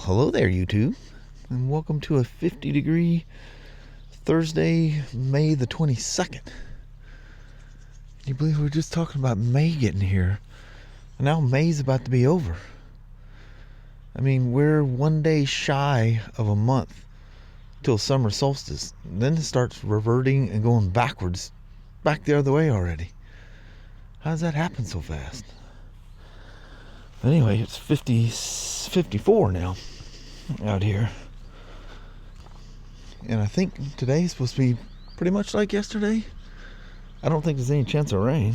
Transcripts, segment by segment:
hello there, YouTube, and welcome to a 50-degree Thursday, May the 22nd. Can you believe we were just talking about May getting here, and now May's about to be over? I mean, we're one day shy of a month till summer solstice. Then it starts reverting and going backwards, back the other way already. How does that happen so fast? Anyway, it's 54 now out here. And I think today's supposed to be pretty much like yesterday. I don't think there's any chance of rain.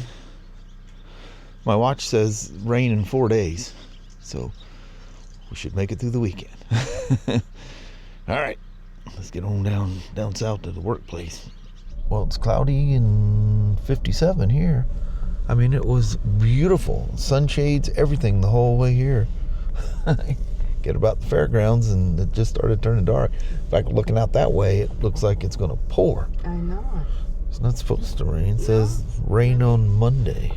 My watch says rain in 4 days. So we should make it through the weekend. Alright, let's get on down south to the workplace. Well, it's cloudy and 57 here. I mean, it was beautiful. Sunshades, everything the whole way here. Get about the fairgrounds and it just started turning dark. In fact, looking out that way, it looks like it's going to pour. I know. It's not supposed to rain. It says rain on Monday.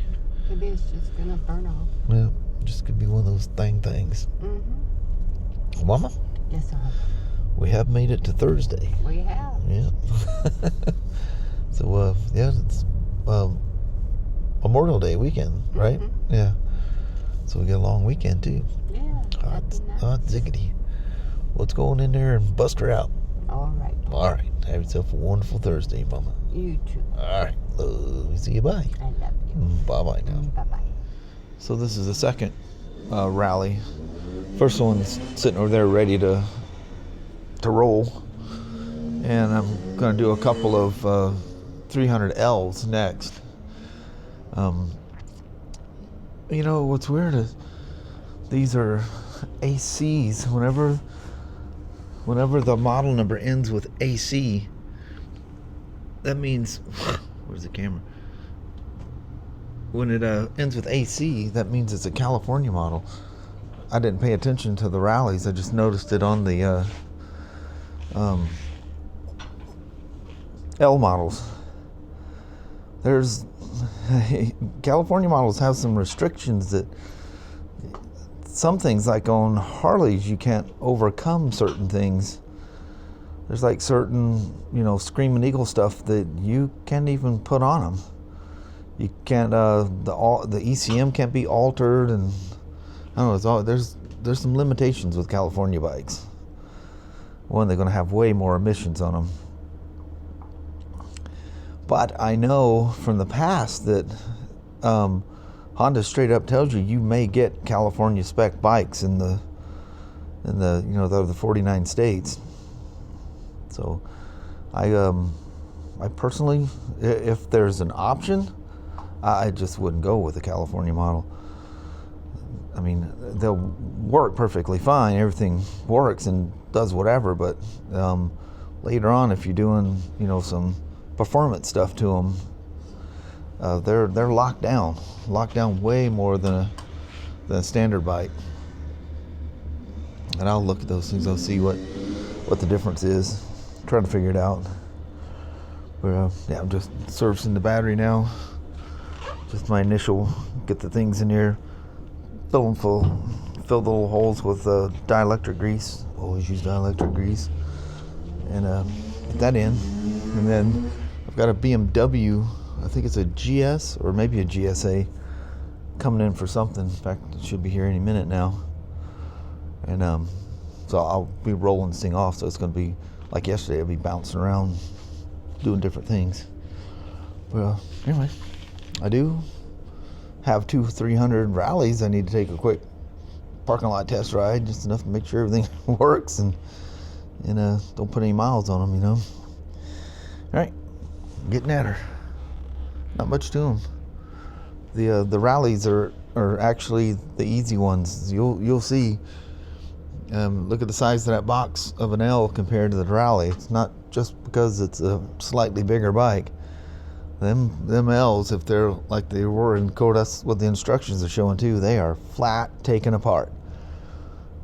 Maybe it's just going to burn off. Yeah, just could be one of those things. Mm-hmm. Mama? Yes, sir. We have made it to Thursday. We have. Yeah. So, yeah, it's Memorial Day weekend, right? Mm-hmm. Yeah. So we get a long weekend too. Yeah. Hot ziggity. Let's go in there and bust her out. All right. All right. Have yourself a wonderful Thursday, Mama. You too. All right. Love you. See you. Bye. I love you. Bye-bye now. Bye-bye. So this is the second rally. First one's sitting over there ready to roll. And I'm going to do a couple of 300Ls next. You know, what's weird is these are ACs. Whenever the model number ends with AC, that means, where's the camera? When it ends with AC, that means it's a California model. I didn't pay attention to the rallies. I just noticed it on the L models. There's California models have some restrictions that some things, like on Harleys, you can't overcome certain things. There's like certain, Screaming Eagle stuff that you can't even put on them. You can't, the ECM can't be altered, and I don't know, there's some limitations with California bikes. One, they're going to have way more emissions on them. But I know from the past that Honda straight up tells you may get California spec bikes in the the 49 states. So I personally, if there's an option, I just wouldn't go with the California model. I mean, they'll work perfectly fine. Everything works and does whatever. But later on, if you're doing some performance stuff to them, they're locked down way more than a standard bike. And I'll look at those things. I'll see what the difference is. Trying to figure it out. But yeah, I'm just servicing the battery now. Just my initial, get the things in here, fill them full, fill the little holes with dielectric grease. Always use dielectric grease, and get that in. And then I've got a BMW, I think it's a GS or maybe a GSA, coming in for something. In fact, it should be here any minute now. And so I'll be rolling this thing off. So it's going to be like yesterday. I'll be bouncing around, doing different things. Well, anyway, I do have 300 rallies. I need to take a quick parking lot test ride, just enough to make sure everything works and don't put any miles on them, All right, getting at her. Not much to them. The rallies are actually the easy ones. You'll see. Look at the size of that box of an L compared to the rally. It's not just because it's a slightly bigger bike. Them L's, if they're like they were in code, that's what the instructions are showing too. They are flat, taken apart.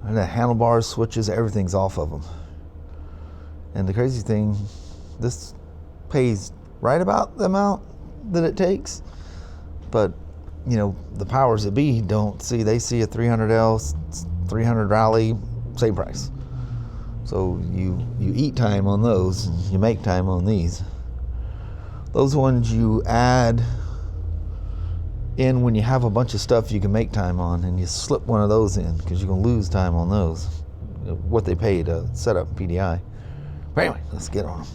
And the handlebars, switches, everything's off of them. And the crazy thing, this pays right about the amount that it takes, but the powers that be don't see. They see a 300L, 300 rally, same price. So you eat time on those, and you make time on these. Those ones you add in when you have a bunch of stuff you can make time on, and you slip one of those in because you're going to lose time on those, what they pay to set up PDI. But anyway, let's get on them.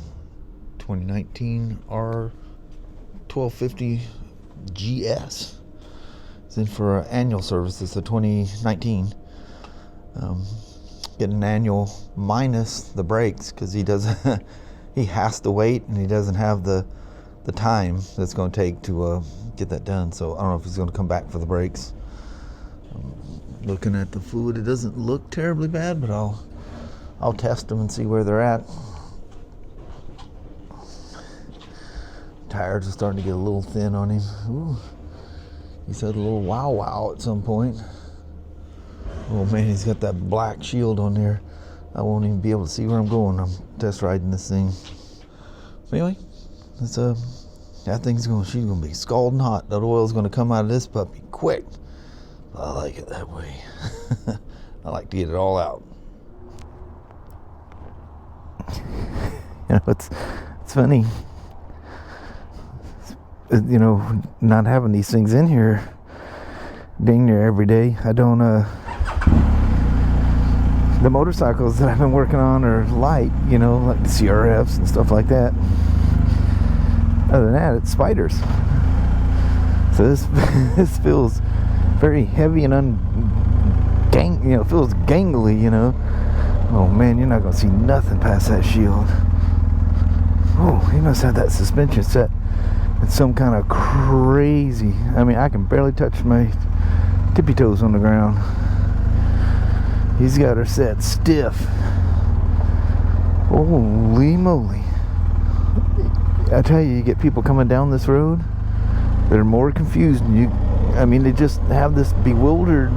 2019 R1250GS. It's in for an annual service. It's a 2019. Get an annual minus the brakes because he doesn't. He has to wait, and he doesn't have the time that's going to take to get that done. So I don't know if he's going to come back for the brakes. Looking at the fluid, it doesn't look terribly bad, but I'll test them and see where they're at. Tires are starting to get a little thin on him. Ooh, he's had a little wow at some point. Oh man, he's got that black shield on there. I won't even be able to see where I'm going. I'm test riding this thing. Anyway, it's that thing's she's gonna be scalding hot. That oil's gonna come out of this puppy quick. I like it that way. I like to get it all out. You know, it's funny. You know, not having these things in here dang near every day. I don't the motorcycles that I've been working on are light, you know, like the CRFs and stuff like that. Other than that, it's Spyders. So this feels very heavy and feels gangly, you know. Oh man, you're not gonna see nothing past that shield. Oh, he must have that suspension set. It's some kind of crazy. I mean, I can barely touch my tippy toes on the ground. He's got her set stiff. Holy moly. I tell you, you get people coming down this road, they're more confused than you. I mean, they just have this bewildered,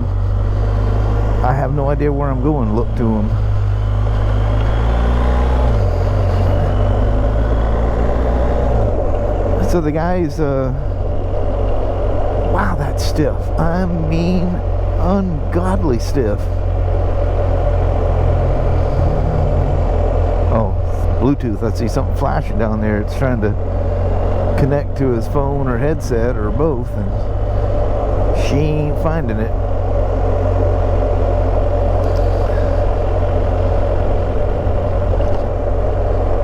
I have no idea where I'm going look to them. So the guy's, wow, that's stiff. I mean, ungodly stiff. Oh, Bluetooth. I see something flashing down there. It's trying to connect to his phone or headset or both, and she ain't finding it.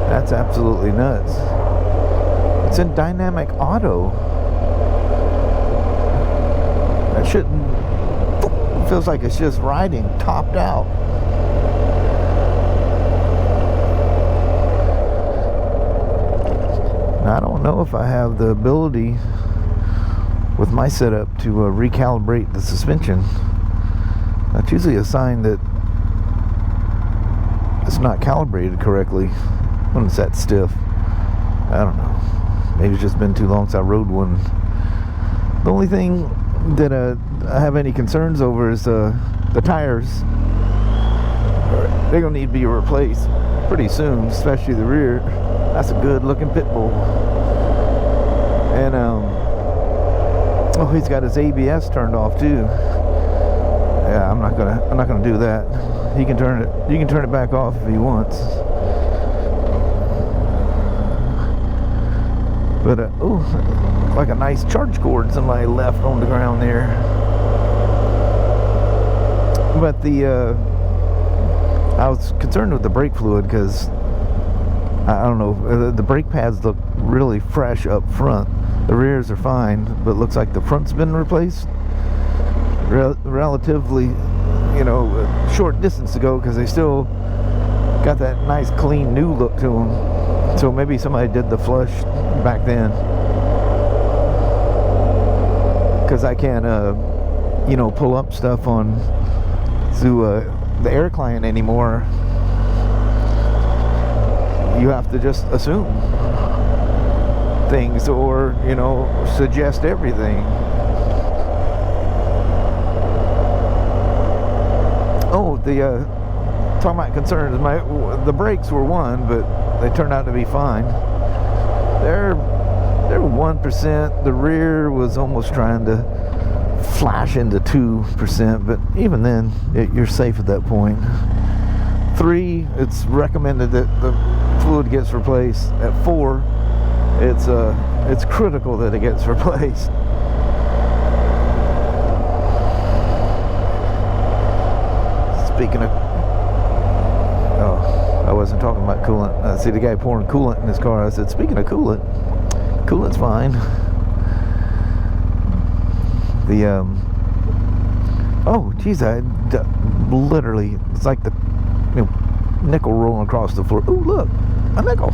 That's absolutely nuts. It's in dynamic auto. That shouldn't. It feels like it's just riding topped out. Now, I don't know if I have the ability with my setup to recalibrate the suspension. That's usually a sign that it's not calibrated correctly when it's that stiff. I don't know. Maybe it's just been too long since I rode one. The only thing that I have any concerns over is the tires. They're gonna need to be replaced pretty soon, especially the rear. That's a good looking pit bull. And oh, he's got his ABS turned off too. Yeah, I'm not gonna do that. He can turn it. You can turn it back off if he wants. But oh, like a nice charge cord somebody left on the ground there. But I was concerned with the brake fluid because I don't know, the brake pads look really fresh up front. The rears are fine, but it looks like the front's been replaced relatively, you know, short distance ago, because they still got that nice clean new look to them. So maybe somebody did the flush back then, because I can't you know, pull up stuff on through the air client anymore. You have to just assume things, or, you know, suggest everything. Oh, the talking about concerns, the brakes were one, but they turned out to be fine. They're 1%. The rear was almost trying to flash into 2%, but even then, you're safe at that point. 3, it's recommended that the fluid gets replaced. At 4, it's critical that it gets replaced. Speaking of, oh, I wasn't talking about coolant. I see the guy pouring coolant in his car. I said, speaking of coolant, coolant's fine. The oh geez, literally, it's like the nickel rolling across the floor. Ooh, look, a nickel.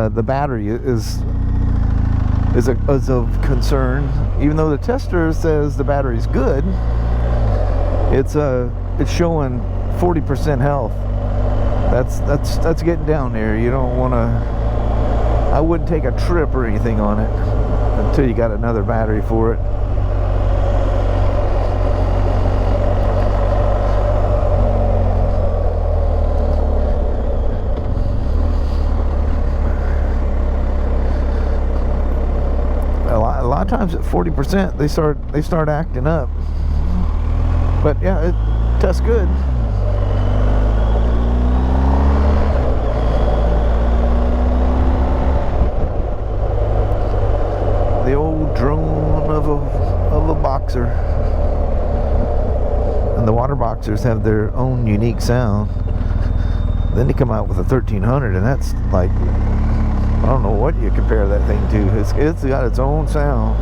The battery is of concern. Even though the tester says the battery's good, it's showing 40% health. That's getting down there. You don't want to. I wouldn't take a trip or anything on it until you got another battery for it. A lot of times at 40%, they start acting up. But yeah, it tests good. The old drone of a boxer. And the water boxers have their own unique sound. Then they come out with a 1300, and that's like, I don't know what you compare that thing to. It's got its own sound.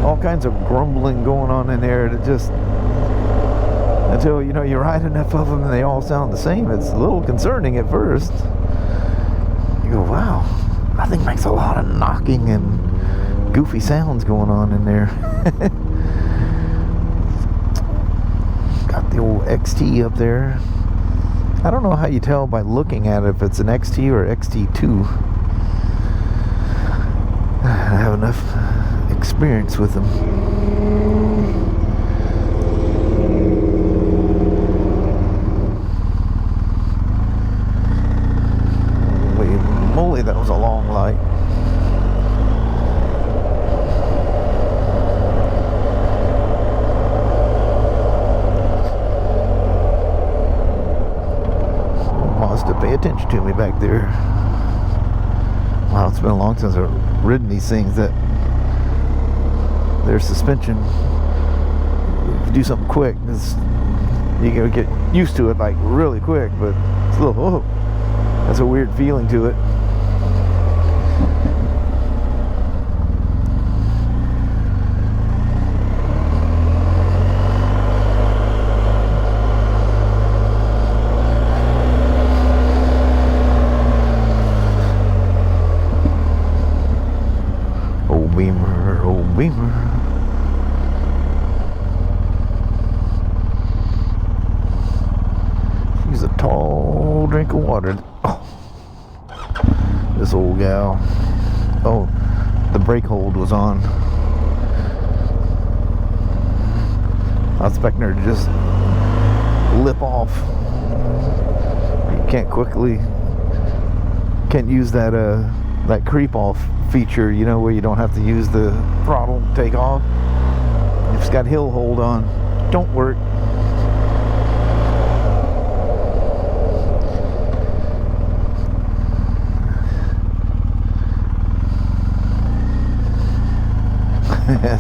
All kinds of grumbling going on in there that just, until you ride enough of them and they all sound the same, it's a little concerning at first. You go, wow, that thing makes a lot of knocking and goofy sounds going on in there. Got the old XT up there. I don't know how you tell by looking at it if it's an XT or XT2. I have enough experience with them. Holy moly, that was a long light. To pay attention to me back there. Wow, it's been a long time since I've ridden these things. That their suspension, if you do something quick, you gotta get used to it like really quick, but it's a little, oh, that's a weird feeling to it. Beamer. She's a tall drink of water. Oh, this old gal. Oh, the brake hold was on. I was expecting her to just lip off. You can't use that creep off feature, where you don't have to use the throttle to take off. If it's got hill hold on, don't work.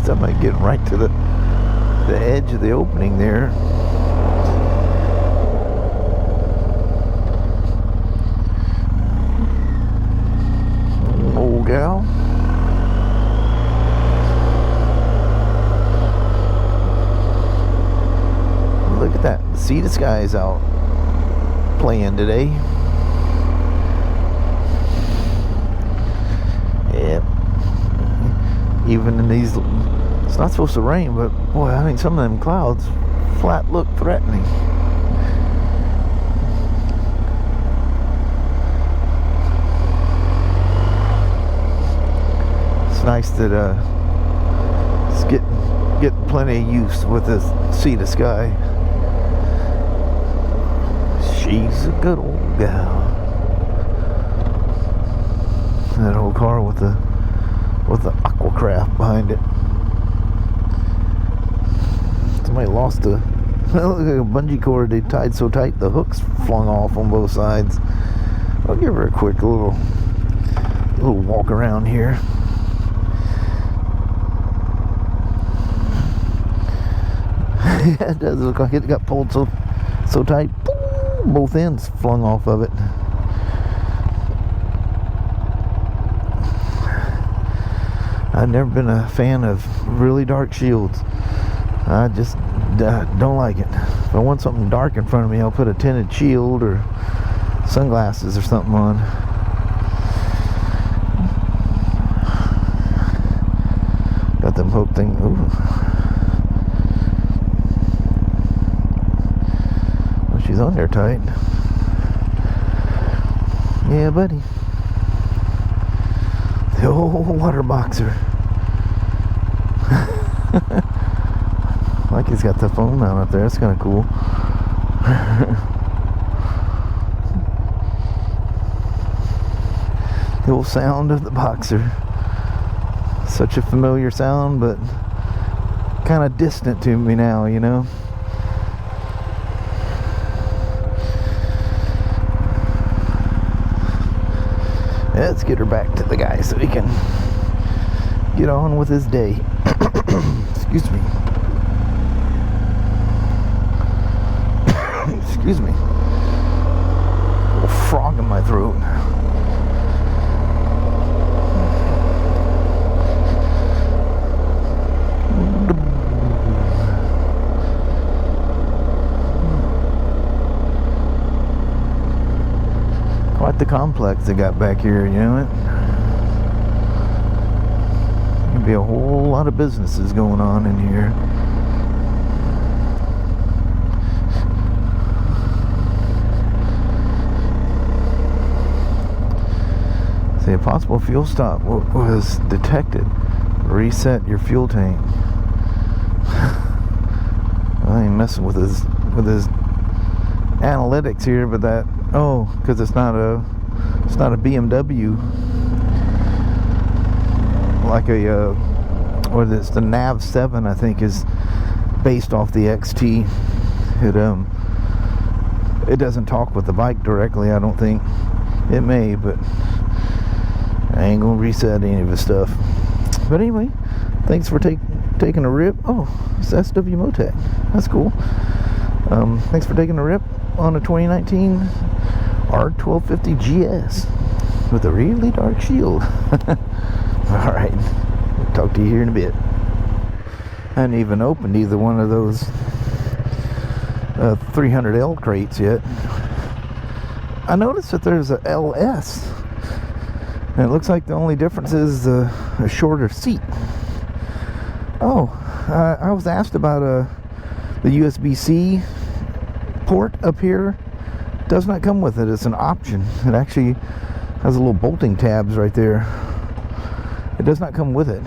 Somebody getting right to the edge of the opening there. Old gal. Look at that. See, this guy's out playing today. Yep. Even in these, it's not supposed to rain, but boy, I mean, some of them clouds flat look threatening. It's nice that it's getting plenty of use with this sea to sky. She's a good old gal. That old car with the aquacraft behind it. Somebody lost a Look like a bungee cord they tied so tight the hooks flung off on both sides. I'll give her a quick little walk around here. Yeah, it does look like it got pulled so tight. Both ends flung off of it. I've never been a fan of really dark shields. I just don't like it. If I want something dark in front of me, I'll put a tinted shield or sunglasses or something on. Got them hook thing. Ooh. Well, she's on there tight. Yeah, buddy. The old water boxer. Like he's got the phone mount up there. That's kind of cool. The old sound of the boxer. Such a familiar sound, but kind of distant to me now, you know. Let's get her back to the guy so he can get on with his day. Excuse me. Excuse me. A little frog in my throat. Quite the complex they got back here, you know it? There'll be a whole lot of businesses going on in here. A possible fuel stop was detected. Reset your fuel tank. I ain't messing with his analytics here, but that because it's not a BMW, like it's the Nav 7, I think, is based off the XT. It doesn't talk with the bike directly. I don't think it may, but I ain't gonna reset any of his stuff. But anyway, thanks for taking a rip. Oh, it's SW Motec. That's cool. Thanks for taking a rip on a 2019 R1250GS with a really dark shield. Alright, talk to you here in a bit. I hadn't even opened either one of those 300L crates yet. I noticed that there's a LS. And it looks like the only difference is a shorter seat. Oh, I was asked about the USB-C port up here. Does not come with it. It's an option. It actually has a little bolting tabs right there. It does not come with it.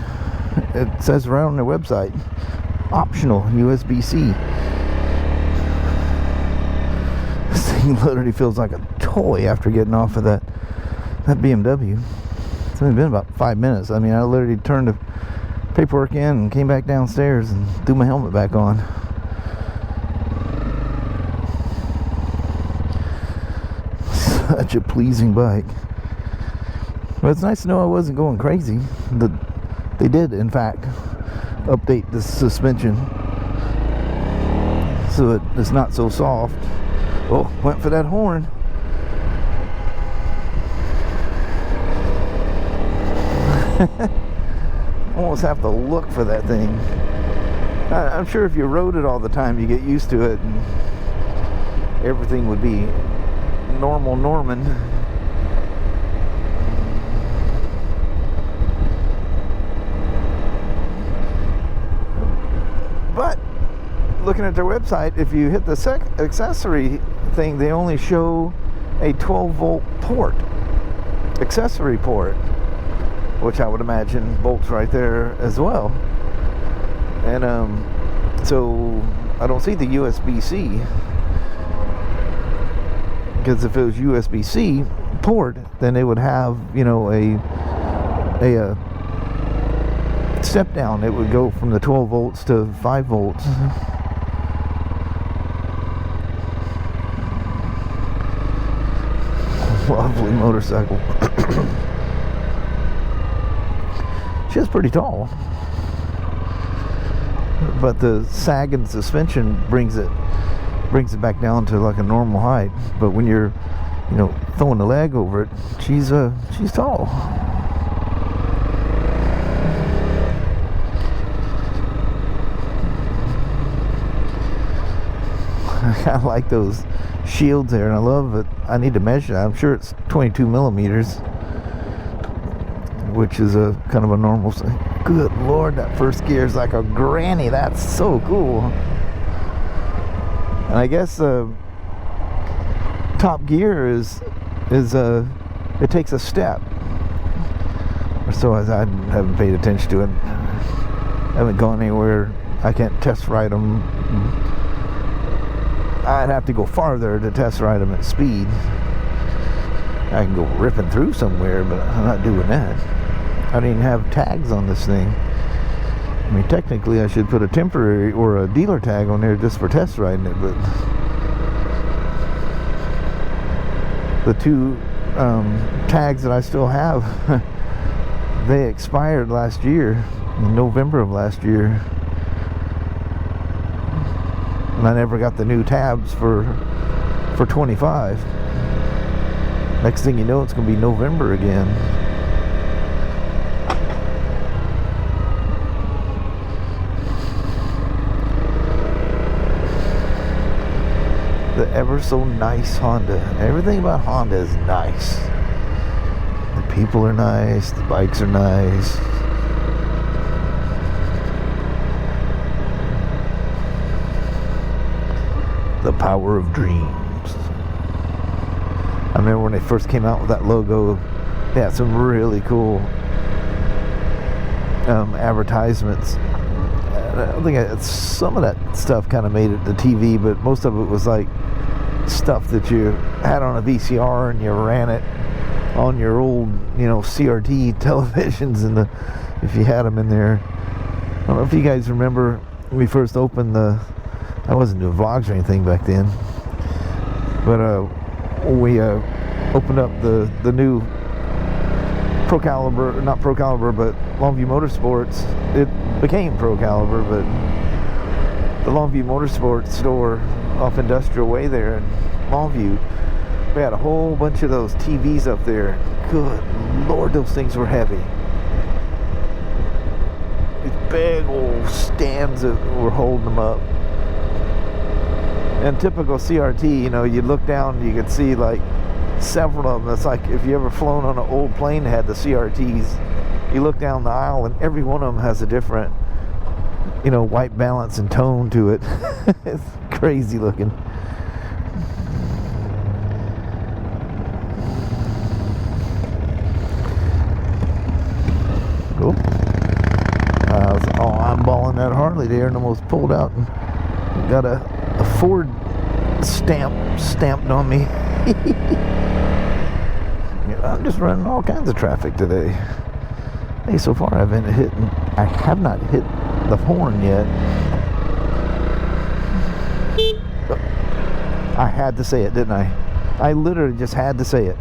It says right on their website, optional USB-C. This thing literally feels like a toy after getting off of that BMW. It's only been about 5 minutes. I mean, I literally turned the paperwork in and came back downstairs and threw my helmet back on. Such a pleasing bike. But it's nice to know I wasn't going crazy. They did, in fact, update the suspension so it's not so soft. Oh, went for that horn. Almost have to look for that thing. I'm sure if you rode it all the time, you get used to it and everything would be normal Norman. But looking at their website, if you hit the accessory thing, they only show a 12-volt port, accessory port, which I would imagine bolts right there as well. And so I don't see the USB-C, because if it was USB-C port, then they would have, you know, a step down. It would go from the 12 volts to 5 volts. lovely motorcycle. She's pretty tall, but the sag and suspension brings it back down to like a normal height. But when you're, you know, throwing the leg over it, she's tall. I like those shields there, and I love it. I need to measure that. I'm sure it's 22 millimeters, which is a kind of a normal thing. Good Lord, that first gear is like a granny. That's so cool. And I guess top gear is it takes a step. Or so as I haven't paid attention to it. I haven't gone anywhere. I can't test ride them. I'd have to go farther to test ride them at speed. I can go ripping through somewhere, but I'm not doing that. I don't even have tags on this thing. I mean, technically I should put a temporary or a dealer tag on there just for test riding it, but the two tags that I still have, they expired last year, in November of last year. And I never got the new tabs for 25. Next thing you know, it's going to be November again. The ever so nice Honda. Everything about Honda is nice. The people are nice, the bikes are nice. The power of dreams. I remember when they first came out with that logo, they had some really cool advertisements. I think some of that stuff kind of made it to TV, but most of it was like stuff that you had on a VCR and you ran it on your old, you know, CRT televisions, and if you had them in there. I don't know if you guys remember when we first opened I wasn't doing vlogs or anything back then, but we opened up the new Pro Caliber, not Pro Caliber, but Longview Motorsports. It became Pro Caliber, but the Longview Motorsports store off Industrial Way there in Longview, we had a whole bunch of those TVs up there. Good Lord, those things were heavy. These big old stands that were holding them up. And typical CRT, you know, you look down and you could see like several of them. It's like if you ever flown on an old plane that had the CRTs, you look down the aisle and every one of them has a different, you know, white balance and tone to it. It's crazy looking. Cool. I was eyeballing that Harley there and almost pulled out and got a Ford stamped on me. I'm just running all kinds of traffic today. Hey, so far I have not hit the horn yet. I had to say it, didn't I? I literally just had to say it.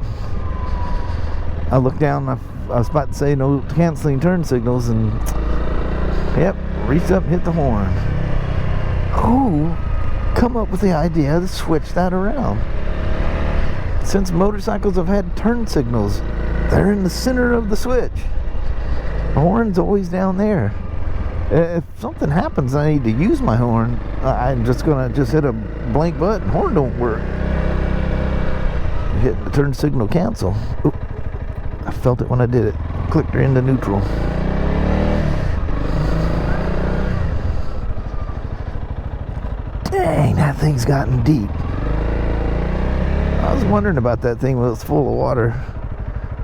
I looked down, I was about to say no canceling turn signals, and yep, reached up and hit the horn. Who come up with the idea to switch that around? Since motorcycles have had turn signals, they're in the center of the switch. The horn's always down there. If something happens and I need to use my horn, I'm just gonna hit a blank button. Horn don't work. Hit the turn signal cancel. Oop. I felt it when I did it. Clicked her into neutral. Dang, that thing's gotten deep. I was wondering about that thing when it was full of water.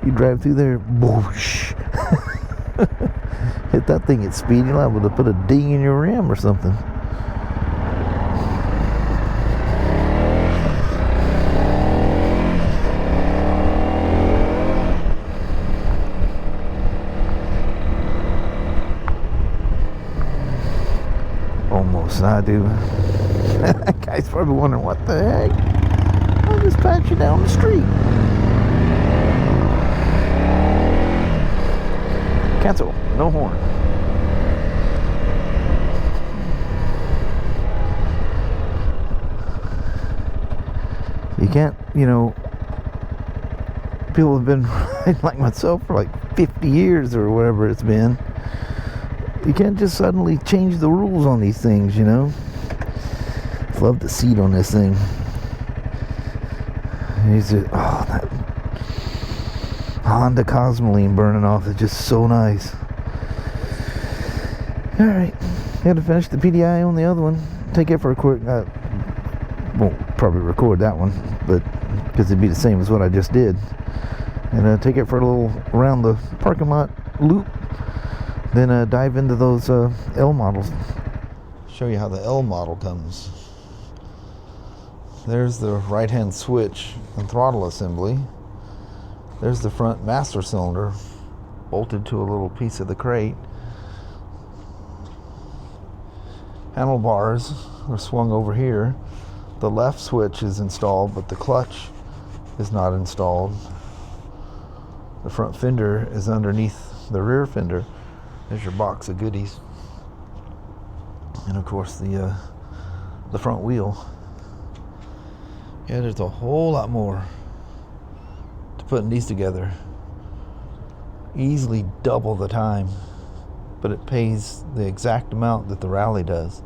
You drive through there, whoosh. Hit that thing at speed, you're liable to put a ding in your rim or something. Almost, I do. That guy's probably wondering, what the heck? I just passed you down the street. Cancel. No horn. You can't, you know, people have been riding like myself for like 50 years or whatever it's been. You can't just suddenly change the rules on these things, you know. Love the seat on this thing. He's just, oh, that Honda Cosmoline burning off is just so nice. Alright, had to finish the PDI on the other one. Take it for a quick, won't probably record that one, but because it'd be the same as what I just did. And take it for a little around the parking lot loop. Then dive into those L models. Show you how the L model comes. There's the right hand switch and throttle assembly. There's the front master cylinder bolted to a little piece of the crate. Handlebars are swung over here. The left switch is installed, but the clutch is not installed. The front fender is underneath the rear fender. There's your box of goodies. And of course the front wheel. Yeah, there's a whole lot more to putting these together. Easily double the time, but it pays the exact amount that the Rally does,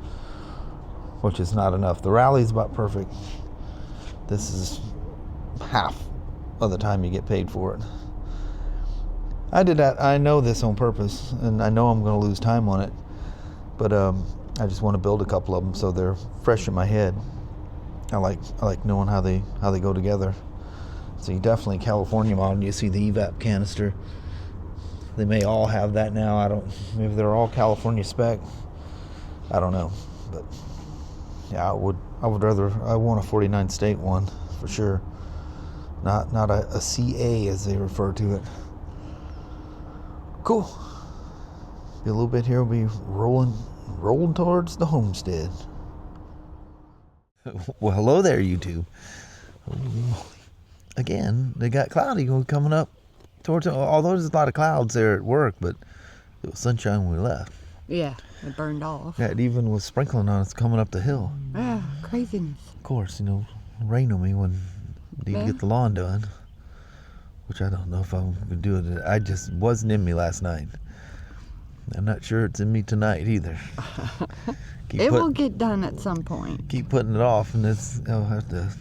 which is not enough. The Rally's about perfect. This is half of the time you get paid for it. I did that. I know this on purpose, and I know I'm going to lose time on it, but I just want to build a couple of them so they're fresh in my head. I like knowing how they go together. So you definitely California model. You see the evap canister. They may all have that now. Maybe they're all California spec. I don't know, but yeah, I would rather. I want a 49 state one for sure. Not a CA as they refer to it. Cool. Be a little bit here. We'll be rolling towards the homestead. Well, hello there, YouTube. Again, they got cloudy coming up towards. Although there's a lot of clouds there at work, but it was sunshine when we left. Yeah, it burned off. Yeah, it even was sprinkling on us coming up the hill. Yeah, craziness. Of course, you know, rain on me when need to get the lawn done, which I don't know if I'm gonna do it. I just wasn't in me last night. I'm not sure it's in me tonight either. It will get done at some point. Keep putting it off, and I'll have to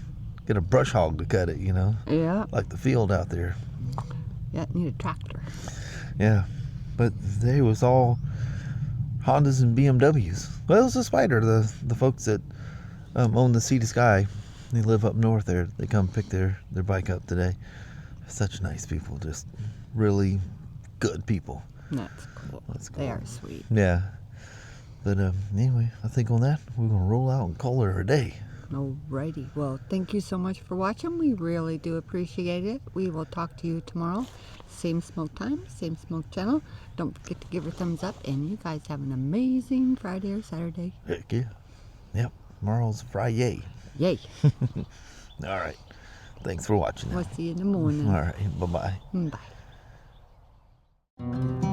get a brush hog to cut it, you know? Yeah. Like the field out there. Yeah, need a tractor. Yeah, but they was all Hondas and BMWs. Well, it was a Spyder. The folks that own the Sea to Sky, they live up north there. They come pick their bike up today. Such nice people, just really good people. That's cool. That's cool. They are sweet. Yeah. But anyway, I think on that, we're going to roll out and call her a day. Alrighty. Well, thank you so much for watching. We really do appreciate it. We will talk to you tomorrow. Same smoke time, same smoke channel. Don't forget to give her a thumbs up. And you guys have an amazing Friday or Saturday. Heck yeah. Yep. Tomorrow's Friday. Yay. All right. Thanks for watching. We'll see you in the morning. All right. Bye-bye. Bye.